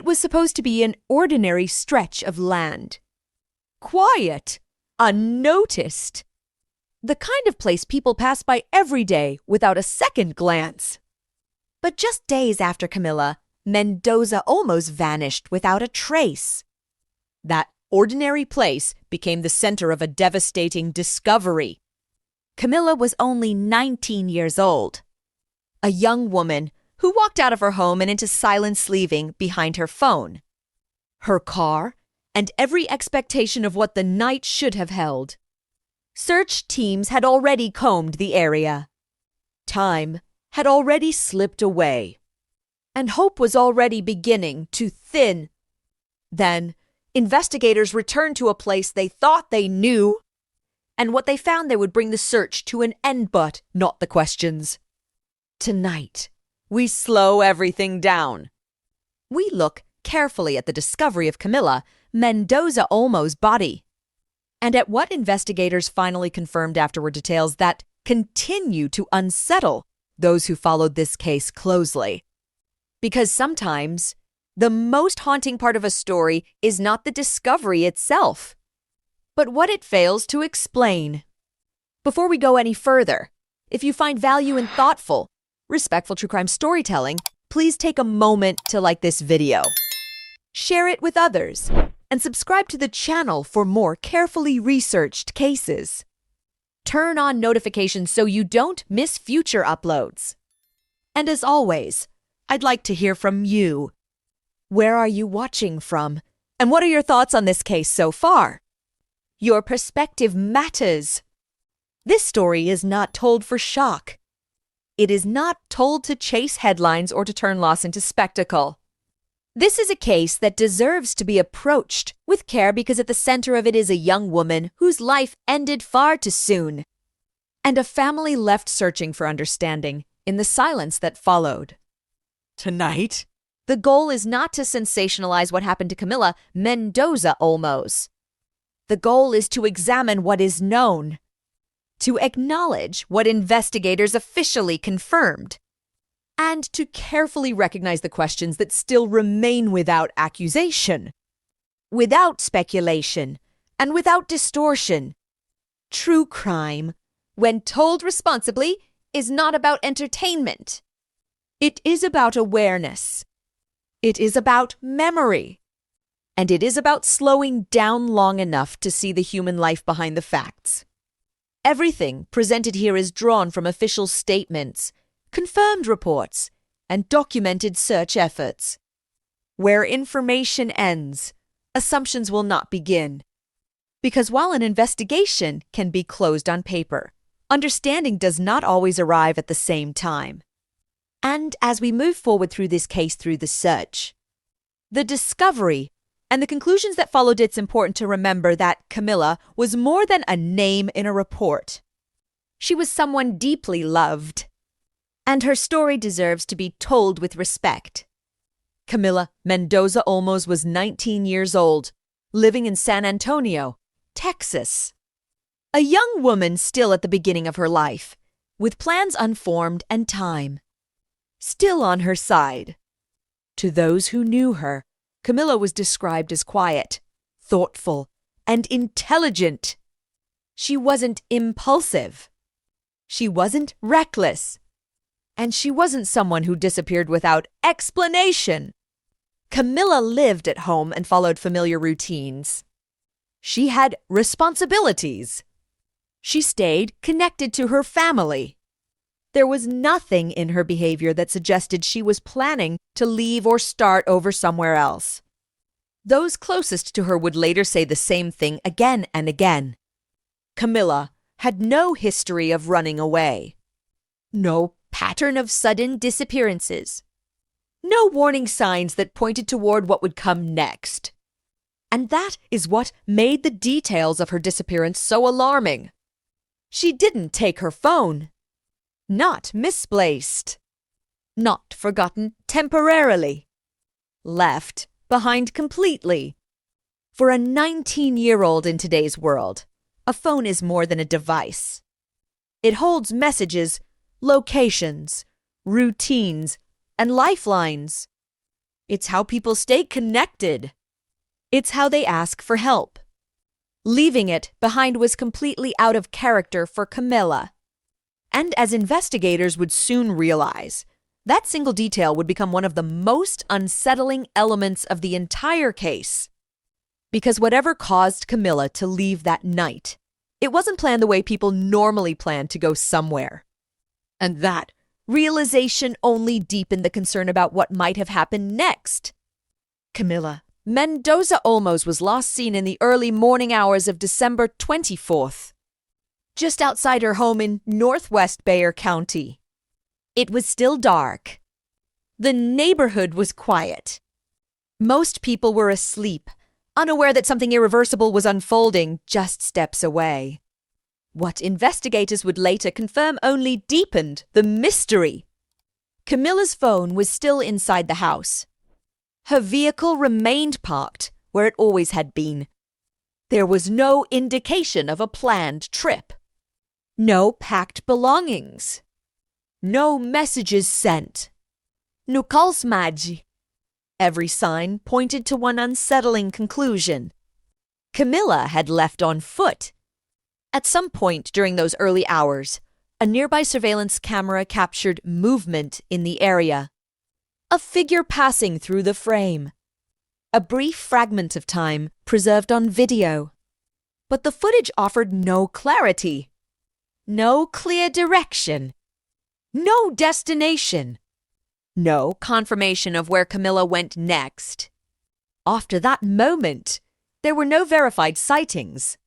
was supposed to be an ordinary stretch of land. Quiet, unnoticed. The kind of place people pass by every day without a second glance. But just days after Camilla, Mendoza Olmos vanished without a trace. That ordinary place became the center of a devastating discovery. Camilla was only 19 years old. A young woman who walked out of her home and into silent sleeving behind her phone. Her car, and every expectation of what the night should have held. Search teams had already combed the area. Time had already slipped away. And hope was already beginning to thin. Then, investigators returned to a place they thought they knew. And what they found there would bring the search to an end, but not the questions. Tonight, we slow everything down. We look carefully at the discovery of Camilla Mendoza Olmos' body, and at what investigators finally confirmed afterward details that continue to unsettle those who followed this case closely. Because sometimes, the most haunting part of a story is not the discovery itself, but what it fails to explain. Before we go any further, if you find value in thoughtful, respectful true crime storytelling, please take a moment to like this video. Share it with others, and subscribe to the channel for more carefully researched cases. Turn on notifications so you don't miss future uploads. And as always, I'd like to hear from you. Where are you watching from? And what are your thoughts on this case so far? Your perspective matters. This story is not told for shock. It is not told to chase headlines or to turn loss into spectacle. This is a case that deserves to be approached with care because at the center of it is a young woman whose life ended far too soon, and a family left searching for understanding in the silence that followed. Tonight, the goal is not to sensationalize what happened to Camilla Mendoza Olmos. The goal is to examine what is known, to acknowledge what investigators officially confirmed, and to carefully recognize the questions that still remain without accusation, without speculation, and without distortion. True crime, when told responsibly, is not about entertainment. It is about awareness. It is about memory. And it is about slowing down long enough to see the human life behind the facts. Everything presented here is drawn from official statements, confirmed reports, and documented search efforts. Where information ends, assumptions will not begin. Because while an investigation can be closed on paper, understanding does not always arrive at the same time. And as we move forward through this case through the search, the discovery and the conclusions that followed, it's important to remember that Camilla was more than a name in a report. She was someone deeply loved. And her story deserves to be told with respect. Camilla Mendoza Olmos was 19 years old, living in San Antonio, Texas. A young woman still at the beginning of her life, with plans unformed and time still on her side. To those who knew her, Camilla was described as quiet, thoughtful, and intelligent. She wasn't impulsive. She wasn't reckless. And she wasn't someone who disappeared without explanation. Camilla lived at home and followed familiar routines. She had responsibilities. She stayed connected to her family. There was nothing in her behavior that suggested she was planning to leave or start over somewhere else. Those closest to her would later say the same thing again and again. Camilla had no history of running away. No pattern of sudden disappearances. No warning signs that pointed toward what would come next. And that is what made the details of her disappearance so alarming. She didn't take her phone. Not misplaced. Not forgotten temporarily. Left behind completely. For a 19-year-old in today's world, a phone is more than a device. It holds messages, locations, routines, and lifelines. It's how people stay connected. It's how they ask for help. Leaving it behind was completely out of character for Camilla. And as investigators would soon realize, that single detail would become one of the most unsettling elements of the entire case. Because whatever caused Camilla to leave that night, it wasn't planned the way people normally plan to go somewhere. And that realization only deepened the concern about what might have happened next. Camilla Mendoza Olmos was last seen in the early morning hours of December 24th, just outside her home in northwest Bexar County. It was still dark. The neighborhood was quiet. Most people were asleep, unaware that something irreversible was unfolding just steps away. What investigators would later confirm only deepened the mystery. Camilla's phone was still inside the house. Her vehicle remained parked where it always had been. There was no indication of a planned trip. No packed belongings. No messages sent. No calls magi. Every sign pointed to one unsettling conclusion. Camilla had left on foot. At some point during those early hours, a nearby surveillance camera captured movement in the area. A figure passing through the frame. A brief fragment of time preserved on video. But the footage offered no clarity. No clear direction. No destination. No confirmation of where Camilla went next. After that moment, there were no verified sightings.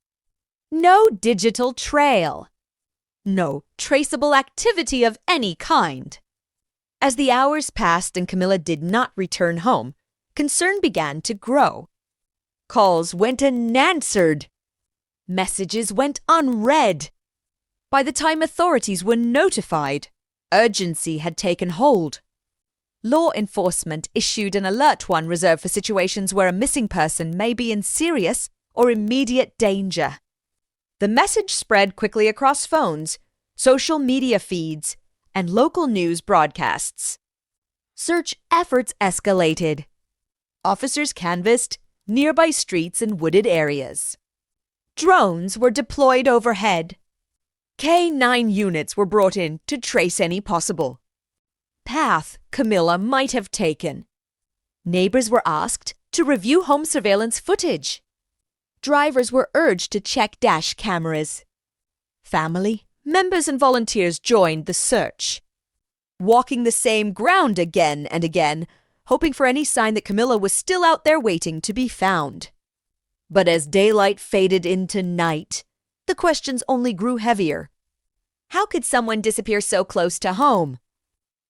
No digital trail. No traceable activity of any kind. As the hours passed and Camilla did not return home, concern began to grow. Calls went unanswered. Messages went unread. By the time authorities were notified, urgency had taken hold. Law enforcement issued an alert one reserved for situations where a missing person may be in serious or immediate danger. The message spread quickly across phones, social media feeds, and local news broadcasts. Search efforts escalated. Officers canvassed nearby streets and wooded areas. Drones were deployed overhead. K-9 units were brought in to trace any possible path Camilla might have taken. Neighbors were asked to review home surveillance footage. Drivers were urged to check dash cameras. Family, members and volunteers joined the search, walking the same ground again and again, hoping for any sign that Camilla was still out there waiting to be found. But as daylight faded into night, the questions only grew heavier. How could someone disappear so close to home?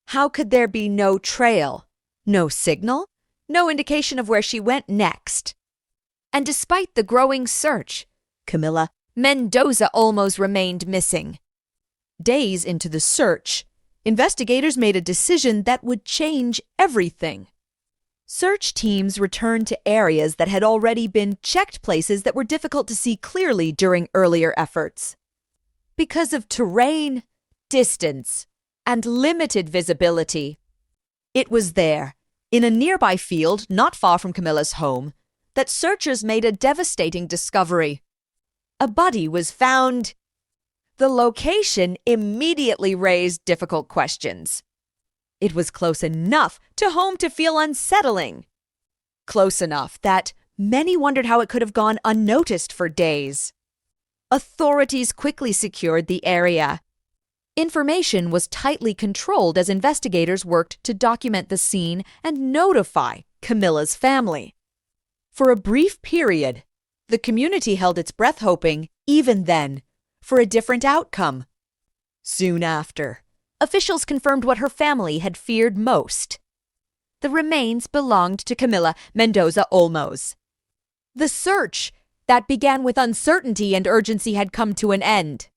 How could there be no trail, no signal, no indication of where she went next? And despite the growing search, Camilla Mendoza Olmos remained missing. Days into the search, investigators made a decision that would change everything. Search teams returned to areas that had already been checked, places that were difficult to see clearly during earlier efforts. Because of terrain, distance, and limited visibility, it was there, in a nearby field not far from Camilla's home, that searchers made a devastating discovery. A body was found. The location immediately raised difficult questions. It was close enough to home to feel unsettling. Close enough that many wondered how it could have gone unnoticed for days. Authorities quickly secured the area. Information was tightly controlled as investigators worked to document the scene and notify Camilla's family. For a brief period, the community held its breath hoping, even then, for a different outcome. Soon after, officials confirmed what her family had feared most. The remains belonged to Camilla Mendoza Olmos. The search that began with uncertainty and urgency had come to an end.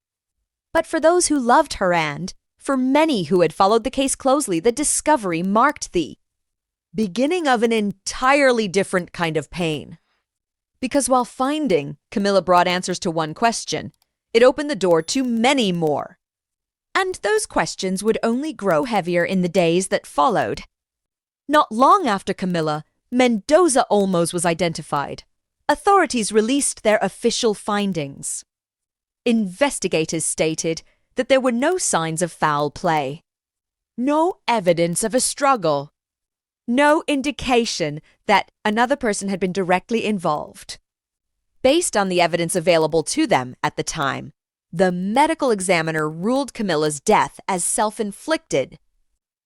But for those who loved her and, for many who had followed the case closely, the discovery marked the beginning of an entirely different kind of pain. Because while finding Camilla brought answers to one question, it opened the door to many more. And those questions would only grow heavier in the days that followed. Not long after Camilla Mendoza Olmos was identified, authorities released their official findings. Investigators stated that there were no signs of foul play, no evidence of a struggle, no indication that another person had been directly involved. Based on the evidence available to them at the time, the medical examiner ruled Camilla's death as self-inflicted.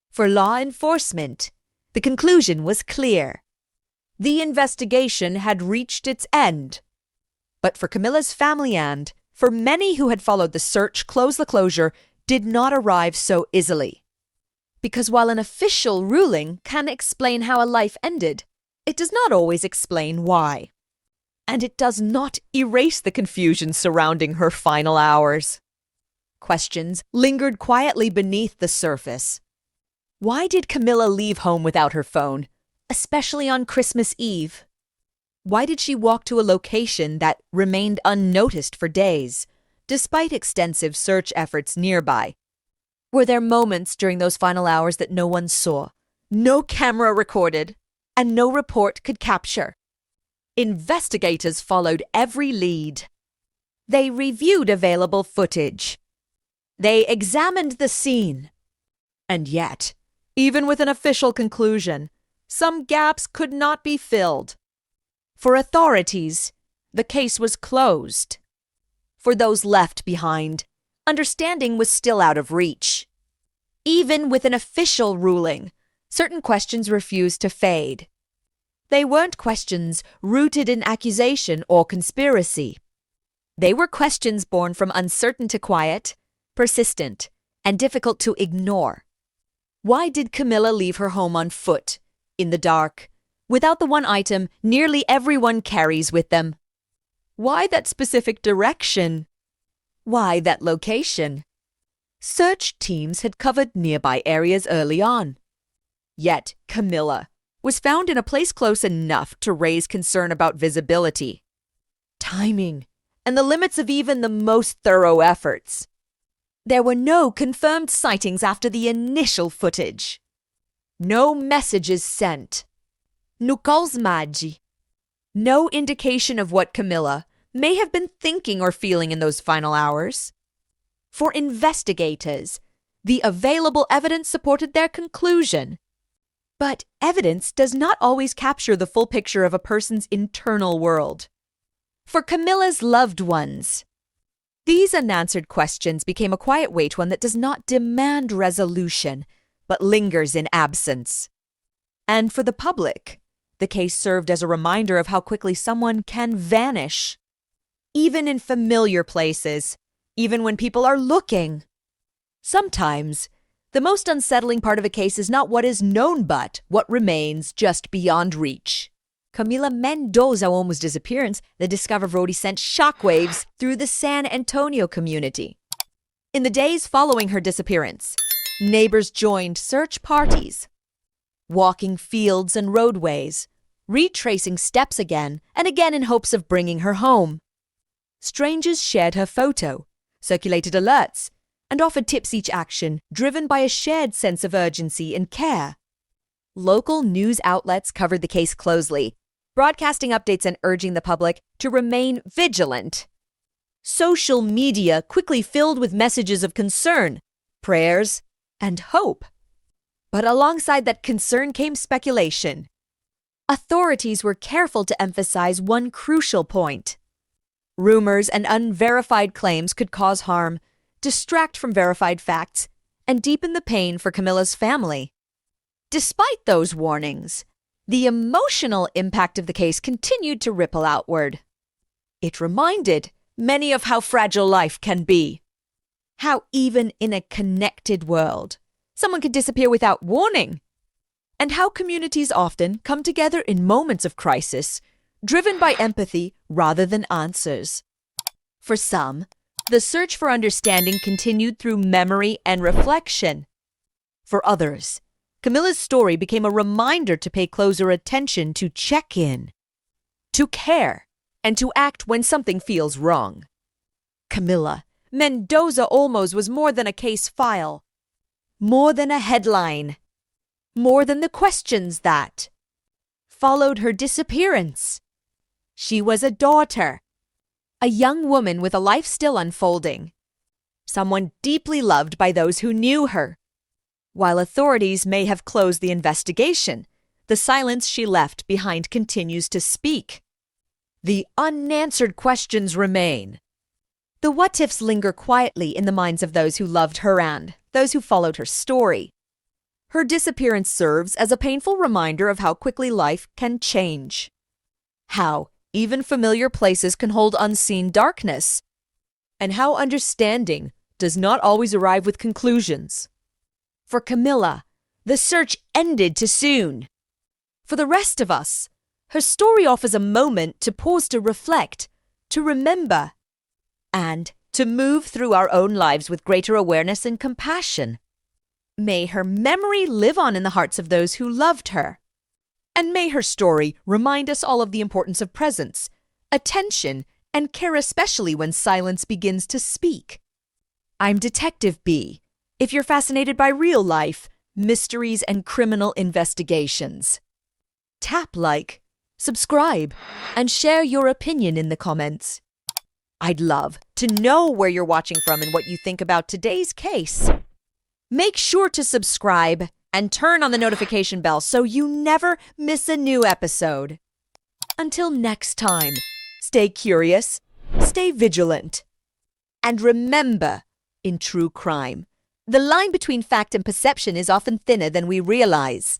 For law enforcement, the conclusion was clear. The investigation had reached its end. But for Camilla's family and for many who had followed the search, the closure did not arrive so easily. Because while an official ruling can explain how a life ended, it does not always explain why. And it does not erase the confusion surrounding her final hours. Questions lingered quietly beneath the surface. Why did Camilla leave home without her phone, especially on Christmas Eve? Why did she walk to a location that remained unnoticed for days, despite extensive search efforts nearby? Were there moments during those final hours that no one saw, no camera recorded, and no report could capture? Investigators followed every lead. They reviewed available footage. They examined the scene. And yet, even with an official conclusion, some gaps could not be filled. For authorities, the case was closed. For those left behind, understanding was still out of reach. Even with an official ruling, certain questions refused to fade. They weren't questions rooted in accusation or conspiracy. They were questions born from uncertain to quiet, persistent, and difficult to ignore. Why did Camilla leave her home on foot, in the dark, without the one item nearly everyone carries with them? Why that specific direction? Why that location? Search teams had covered nearby areas early on. Yet Camilla was found in a place close enough to raise concern about visibility, timing, and the limits of even the most thorough efforts. There were no confirmed sightings after the initial footage. No messages sent. No calls magi. No indication of what Camilla may have been thinking or feeling in those final hours. For investigators, the available evidence supported their conclusion. But evidence does not always capture the full picture of a person's internal world. For Camilla's loved ones, these unanswered questions became a quiet weight, one that does not demand resolution, but lingers in absence. And for the public, the case served as a reminder of how quickly someone can vanish, even in familiar places, even when people are looking. Sometimes, the most unsettling part of a case is not what is known, but what remains just beyond reach. Camilla Mendoza Olmos' disappearance, the Discover Roadie sent shockwaves through the San Antonio community. In the days following her disappearance, neighbors joined search parties, walking fields and roadways, retracing steps again and again in hopes of bringing her home. Strangers shared her photo, circulated alerts, and offered tips each action, driven by a shared sense of urgency and care. Local news outlets covered the case closely, broadcasting updates and urging the public to remain vigilant. Social media quickly filled with messages of concern, prayers, and hope. But alongside that concern came speculation. Authorities were careful to emphasize one crucial point. Rumors and unverified claims could cause harm, distract from verified facts, and deepen the pain for Camilla's family. Despite those warnings, the emotional impact of the case continued to ripple outward. It reminded many of how fragile life can be. How even in a connected world, someone could disappear without warning. And how communities often come together in moments of crisis, driven by empathy rather than answers. For some, the search for understanding continued through memory and reflection. For others, Camilla's story became a reminder to pay closer attention, to check in, to care, and to act when something feels wrong. Camilla Mendoza Olmos was more than a case file, more than a headline. more than the questions that followed her disappearance. She was a daughter, a young woman with a life still unfolding, someone deeply loved by those who knew her. While authorities may have closed the investigation, the silence she left behind continues to speak. The unanswered questions remain. The what-ifs linger quietly in the minds of those who loved her and those who followed her story. Her disappearance serves as a painful reminder of how quickly life can change. How even familiar places can hold unseen darkness. And how understanding does not always arrive with conclusions. For Camilla, the search ended too soon. For the rest of us, her story offers a moment to pause to reflect, to remember, and to move through our own lives with greater awareness and compassion. May her memory live on in the hearts of those who loved her. And may her story remind us all of the importance of presence, attention, and care, especially when silence begins to speak. I'm Detective B, if you're fascinated by real life, mysteries, and criminal investigations. Tap like, subscribe, and share your opinion in the comments. I'd love to know where you're watching from and what you think about today's case. Make sure to subscribe and turn on the notification bell so you never miss a new episode. Until next time, stay curious, stay vigilant, and remember, in true crime, the line between fact and perception is often thinner than we realize.